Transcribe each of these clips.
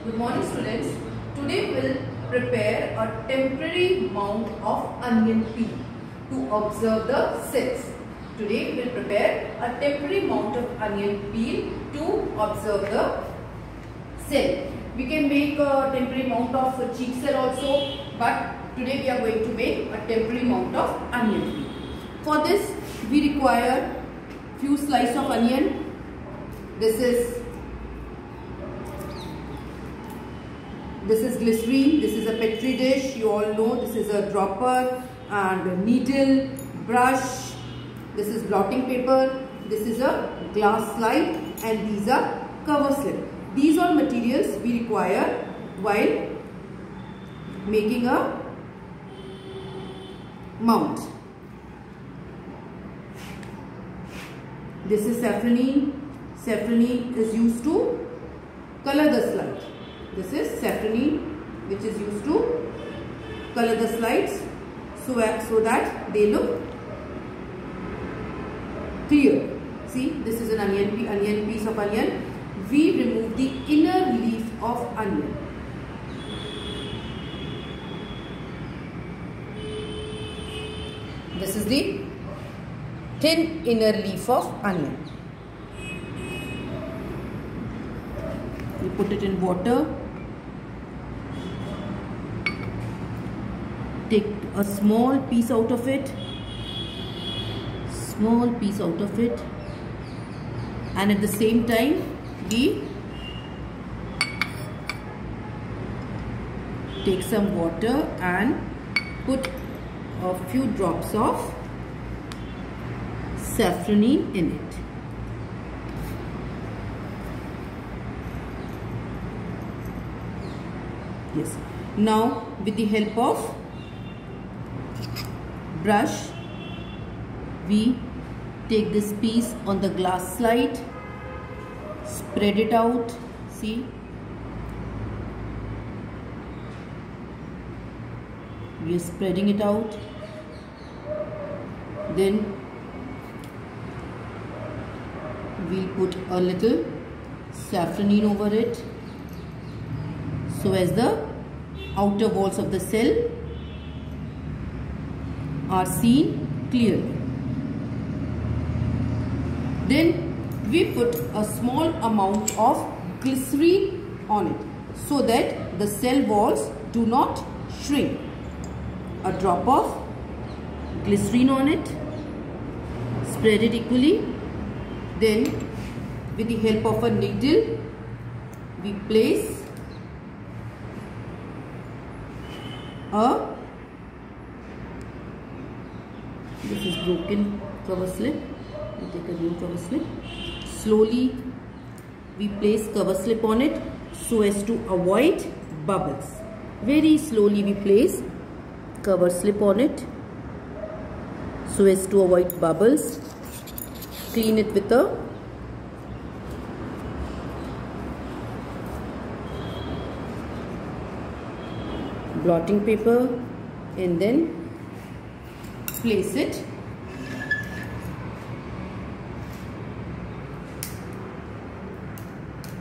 Good morning students. Today we will prepare a temporary mount of onion peel to observe the cells. Today we will prepare a temporary mount of onion peel to observe the cell. We can make a temporary mount of cheek cell also, but today we are going to make a temporary mount of onion peel. For this we require few slices of onion. This is glycerine, this is a petri dish, you all know. This is a dropper and a needle, brush, this is blotting paper, this is a glass slide, and these are cover slip. These are materials we require while making a mount. This is safranine. Safranine is used to color the slide. This is safranine which is used to color the slides so that they look clear. See, this is an onion piece of onion. We remove the inner leaf of onion. This is the thin inner leaf of onion. You put it in water. Take a small piece out of it. And at the same time we take some water and put a few drops of safranine in it. Yes. Now with the help of brush we take this piece on the glass slide, spread it out. See, we are spreading it out. Then we'll put a little safranine over it so as the outer walls of the cell are seen clearly. Then we put a small amount of glycerine on it so that the cell walls do not shrink. A drop of glycerine on it, spread it equally. Then with the help of a needle we place this is broken cover slip. We take a new cover slip. Slowly we place cover slip on it so as to avoid bubbles. Very slowly we place cover slip on it so as to avoid bubbles. Clean it with a blotting paper and then place it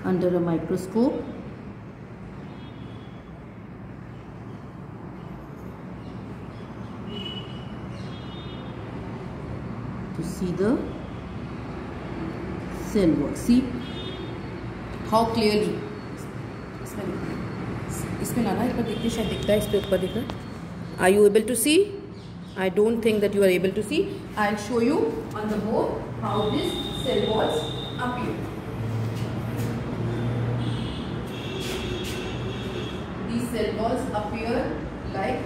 under a microscope to see the cell wall. See how clearly. इसमें लाना है, पर दिखते शायद दिखता है, इस पे ऊपर दिख रहा है. Are you able to see? I don't think that you are able to see. I'll show you on the board how these cell walls appear. These cell walls appear like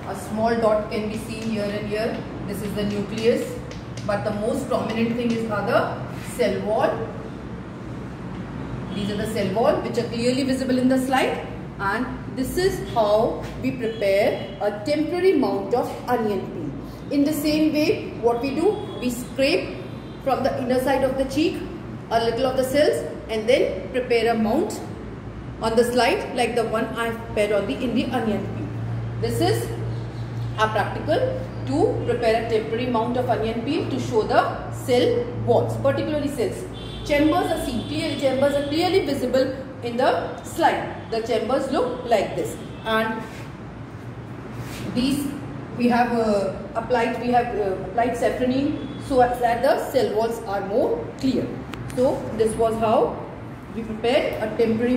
a small dot can be seen here and here. This is the nucleus, but the most prominent thing is the cell wall. These are the cell wall which are clearly visible in the slide, and this is how we prepare a temporary mount of onion peel. In the same way, what we do, we scrape from the inner side of the cheek a little of the cells and then prepare a mount on the slide like the one I have prepared in the onion peel. This is a practical to prepare a temporary mount of onion peel to show the cell walls, particularly cells. Chambers are seen clearly. Chambers are clearly visible in the slide. The chambers look like this, and these we have applied safranin so that the cell walls are more clear. So this was how we prepared a temporary